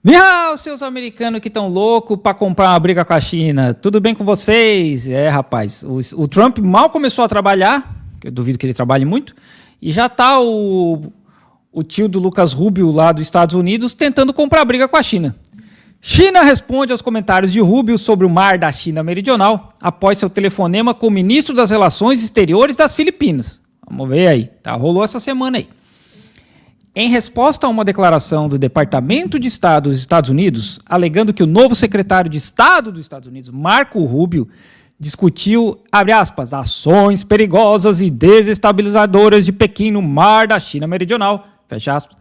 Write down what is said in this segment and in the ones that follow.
Miau, seus americanos que estão loucos para comprar uma briga com a China. Tudo bem com vocês? Rapaz, o Trump mal começou a trabalhar, que eu duvido que ele trabalhe muito, e já tá o tio do Lucas Rubio lá dos Estados Unidos tentando comprar briga com a China. China responde aos comentários de Rubio sobre o mar da China Meridional após seu telefonema com o ministro das Relações Exteriores das Filipinas. Vamos ver aí, tá? Rolou essa semana aí. Em resposta a uma declaração do Departamento de Estado dos Estados Unidos, alegando que o novo secretário de Estado dos Estados Unidos, Marco Rubio, discutiu, abre aspas, ações perigosas e desestabilizadoras de Pequim no mar da China Meridional, fecha aspas,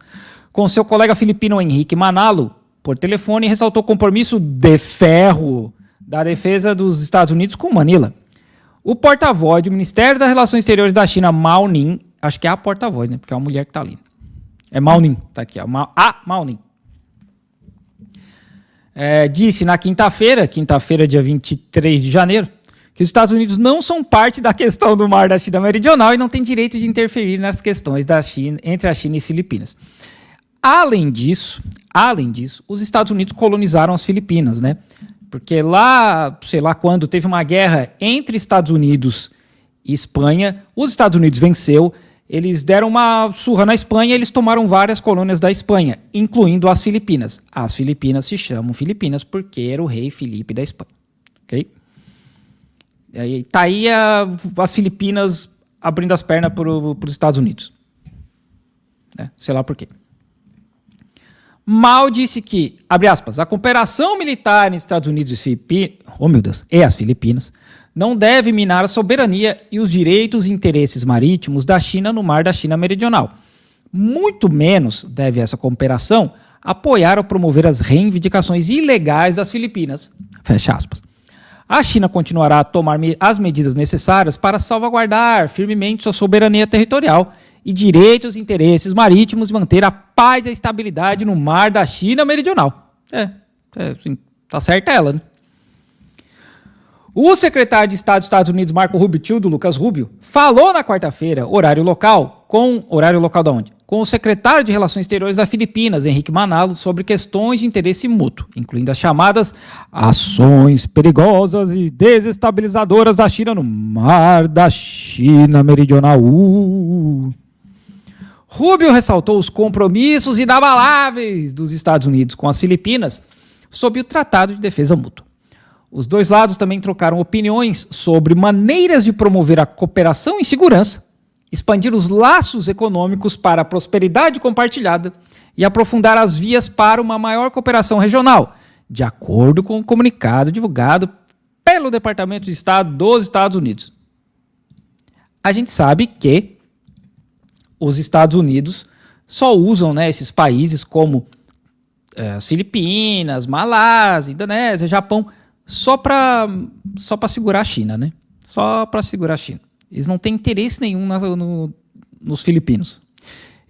com seu colega filipino Henrique Manalo, por telefone, e ressaltou o compromisso de ferro da defesa dos Estados Unidos com Manila. O porta-voz do Ministério das Relações Exteriores da China, Mao Ning, acho que é a porta-voz, né, porque é uma mulher que está ali. É Mao Ning, tá aqui, ó. Mao Ning. Disse na quinta-feira, dia 23 de janeiro, que os Estados Unidos não são parte da questão do mar da China Meridional e não têm direito de interferir nas questões da China, entre a China e Filipinas. Além disso, os Estados Unidos colonizaram as Filipinas, né? Porque lá, sei lá quando, teve uma guerra entre Estados Unidos e Espanha, os Estados Unidos venceu. Eles deram uma surra na Espanha e eles tomaram várias colônias da Espanha, incluindo as Filipinas. As Filipinas se chamam Filipinas porque era o rei Filipe da Espanha. Ok? E tá aí as Filipinas abrindo as pernas para os Estados Unidos. Sei lá por quê. Mao disse que, abre aspas, a cooperação militar entre Estados Unidos e as Filipinas não deve minar a soberania e os direitos e interesses marítimos da China no mar da China Meridional. Muito menos deve essa cooperação apoiar ou promover as reivindicações ilegais das Filipinas. Fecha aspas. A China continuará a tomar as medidas necessárias para salvaguardar firmemente sua soberania territorial e direitos e interesses marítimos e manter a paz e a estabilidade no mar da China Meridional. Sim, tá certa ela, né? O secretário de Estado dos Estados Unidos, Marco Rubio, tio do Lucas Rubio, falou na quarta-feira, horário local da onde? Com o secretário de Relações Exteriores das Filipinas, Henrique Manalo, sobre questões de interesse mútuo, incluindo as chamadas ações perigosas e desestabilizadoras da China no mar da China Meridional. Rubio ressaltou os compromissos inabaláveis dos Estados Unidos com as Filipinas sob o Tratado de Defesa Mútua. Os dois lados também trocaram opiniões sobre maneiras de promover a cooperação e segurança, expandir os laços econômicos para a prosperidade compartilhada e aprofundar as vias para uma maior cooperação regional, de acordo com o comunicado divulgado pelo Departamento de Estado dos Estados Unidos. A gente sabe que os Estados Unidos só usam, esses países como as Filipinas, Malásia, Indonésia, Japão, só para segurar a China, né? Só para segurar a China. Eles não têm interesse nenhum nos filipinos.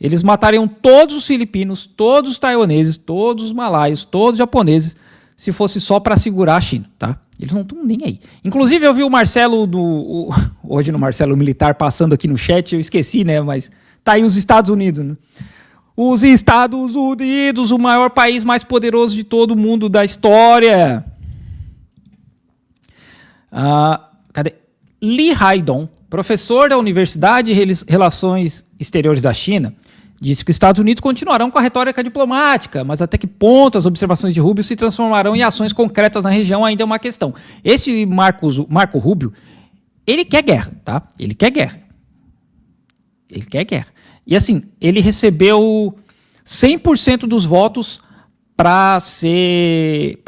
Eles matariam todos os filipinos, todos os taiwaneses, todos os malaios, todos os japoneses, se fosse só para segurar a China, tá? Eles não estão nem aí. Inclusive, eu vi o Marcelo, hoje no Marcelo Militar, passando aqui no chat, eu esqueci, né? Mas tá aí os Estados Unidos, né? Os Estados Unidos, o maior país mais poderoso de todo mundo da história. Cadê? Li Haidong, professor da Universidade de Relações Exteriores da China, disse que os Estados Unidos continuarão com a retórica diplomática, mas até que ponto as observações de Rubio se transformarão em ações concretas na região ainda é uma questão. Esse Marco Rubio, ele quer guerra, tá? Ele quer guerra. E assim, ele recebeu 100% dos votos para ser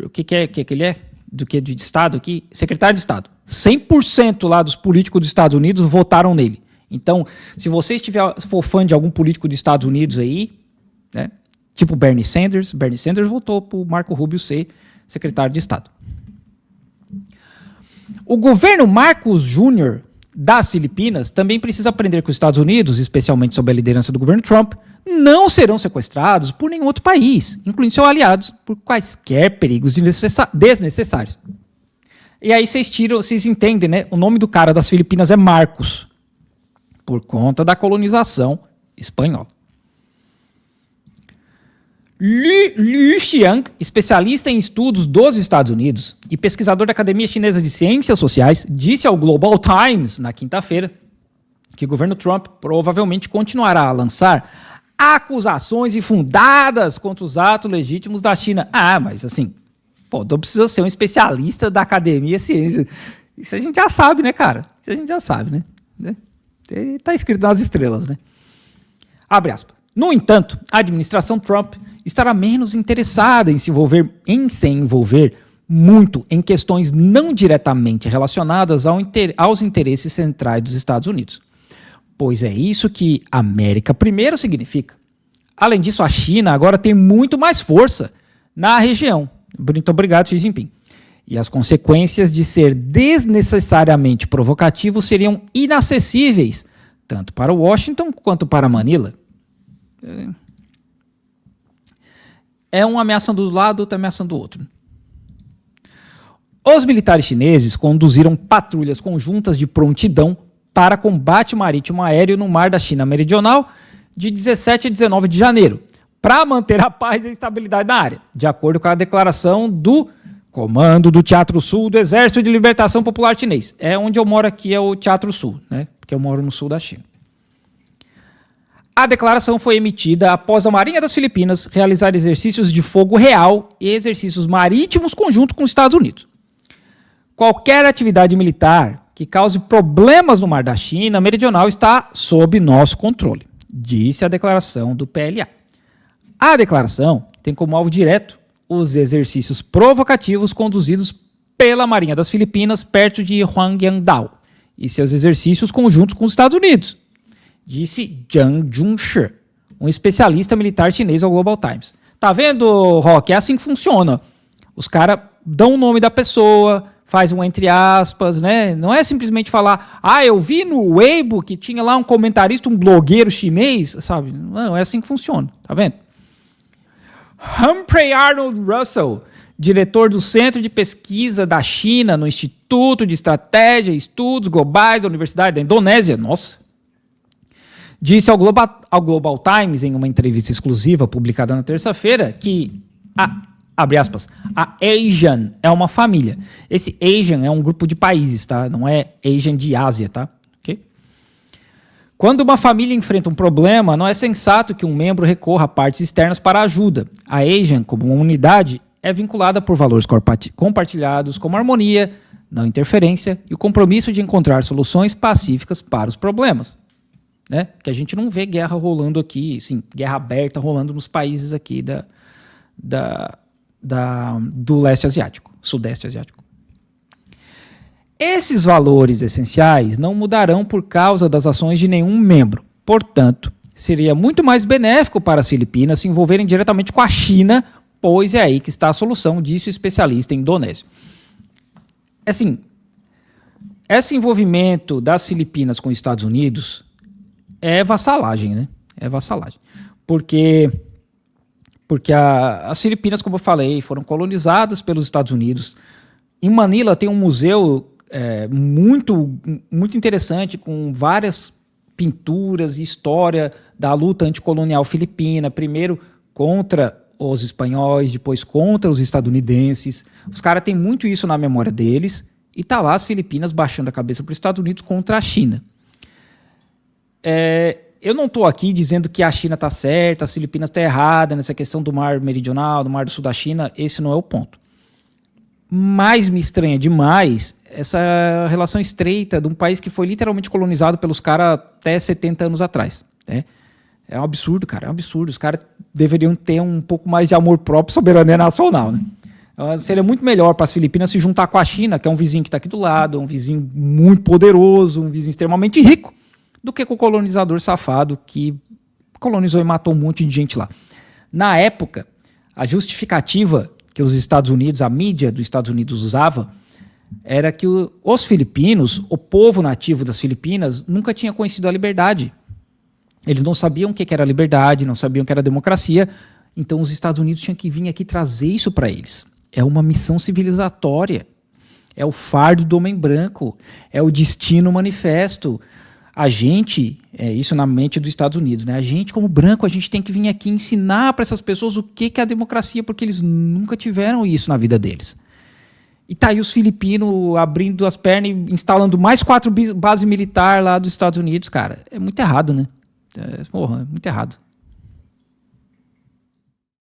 o que ele é? De Estado aqui? Secretário de Estado. 100% lá dos políticos dos Estados Unidos votaram nele. Então, se você for fã de algum político dos Estados Unidos aí, né, tipo Bernie Sanders votou para o Marco Rubio ser secretário de Estado. O governo Marcos Júnior das Filipinas também precisa aprender que os Estados Unidos, especialmente sob a liderança do governo Trump, não serão sequestrados por nenhum outro país, incluindo seus aliados, por quaisquer perigos desnecessários. E aí vocês entendem, né? O nome do cara das Filipinas é Marcos, por conta da colonização espanhola. Liu Xiang, especialista em estudos dos Estados Unidos e pesquisador da Academia Chinesa de Ciências Sociais, disse ao Global Times na quinta-feira que o governo Trump provavelmente continuará a lançar acusações infundadas contra os atos legítimos da China. Ah, mas assim, pô, não precisa ser um especialista da Academia Ciências. Isso a gente já sabe, né, cara? Isso a gente já sabe, né? Tá escrito nas estrelas, né? Abre aspas. No entanto, a administração Trump estará menos interessada em se envolver muito em questões não diretamente relacionadas aos interesses centrais dos Estados Unidos. Pois é isso que América primeiro significa. Além disso, a China agora tem muito mais força na região. Muito obrigado, Xi Jinping. E as consequências de ser desnecessariamente provocativo seriam inacessíveis, tanto para Washington quanto para Manila. É um ameaçando do lado, outro ameaçando do outro. Os militares chineses conduziram patrulhas conjuntas de prontidão para combate marítimo aéreo no mar da China Meridional de 17 a 19 de janeiro, para manter a paz e a estabilidade na área, de acordo com a declaração do Comando do Teatro Sul do Exército de Libertação Popular Chinês. É onde eu moro aqui, é o Teatro Sul, né? Porque eu moro no sul da China. A declaração foi emitida após a Marinha das Filipinas realizar exercícios de fogo real e exercícios marítimos conjuntos com os Estados Unidos. Qualquer atividade militar que cause problemas no mar da China Meridional está sob nosso controle, disse a declaração do PLA. A declaração tem como alvo direto os exercícios provocativos conduzidos pela Marinha das Filipinas perto de Huangyangdao e seus exercícios conjuntos com os Estados Unidos, disse Zhang Junshi, um especialista militar chinês ao Global Times. Tá vendo, Rock? É assim que funciona. Os caras dão o nome da pessoa, faz um entre aspas, né? Não é simplesmente falar, eu vi no Weibo que tinha lá um comentarista, um blogueiro chinês, sabe? Não, é assim que funciona, tá vendo? Humphrey Arnold Russell, diretor do Centro de Pesquisa da China no Instituto de Estratégia e Estudos Globais da Universidade da Indonésia, disse ao Global Times, em uma entrevista exclusiva publicada na terça-feira, que abre aspas, a ASEAN é uma família. Esse ASEAN é um grupo de países, tá? Não é ASEAN de Ásia, tá? Okay? Quando uma família enfrenta um problema, não é sensato que um membro recorra a partes externas para ajuda. A ASEAN, como uma unidade, é vinculada por valores compartilhados como harmonia, não interferência e o compromisso de encontrar soluções pacíficas para os problemas. Né? Que a gente não vê guerra rolando aqui, sim, guerra aberta rolando nos países aqui do leste asiático, sudeste asiático. Esses valores essenciais não mudarão por causa das ações de nenhum membro. Portanto, seria muito mais benéfico para as Filipinas se envolverem diretamente com a China, pois é aí que está a solução, disse o especialista indonésio. Assim, esse envolvimento das Filipinas com os Estados Unidos é vassalagem, né? É vassalagem. Porque as Filipinas, como eu falei, foram colonizadas pelos Estados Unidos. Em Manila tem um museu muito, muito interessante, com várias pinturas e história da luta anticolonial filipina, primeiro contra os espanhóis, depois contra os estadunidenses. Os caras têm muito isso na memória deles, e tá lá as Filipinas baixando a cabeça para os Estados Unidos contra a China. Eu não estou aqui dizendo que a China está certa, as Filipinas estão erradas nessa questão do mar meridional, do mar do sul da China, esse não é o ponto. Mas me estranha demais essa relação estreita de um país que foi literalmente colonizado pelos caras até 70 anos atrás. Né? É um absurdo, cara, é um absurdo. Os caras deveriam ter um pouco mais de amor próprio e soberania nacional. Né? Seria muito melhor para as Filipinas se juntar com a China, que é um vizinho que está aqui do lado, um vizinho muito poderoso, um vizinho extremamente rico, do que com o colonizador safado que colonizou e matou um monte de gente lá. Na época, a justificativa que os Estados Unidos, a mídia dos Estados Unidos usava, era que os filipinos, o povo nativo das Filipinas, nunca tinha conhecido a liberdade. Eles não sabiam o que era liberdade, não sabiam o que era democracia, então os Estados Unidos tinham que vir aqui trazer isso para eles. É uma missão civilizatória, é o fardo do homem branco, é o destino manifesto. A gente, isso na mente dos Estados Unidos, né? A gente, como branco, a gente tem que vir aqui ensinar para essas pessoas o que é a democracia, porque eles nunca tiveram isso na vida deles. E tá aí os filipinos abrindo as pernas e instalando mais 4 bases militares lá dos Estados Unidos, cara. É muito errado, né? Porra, é muito errado.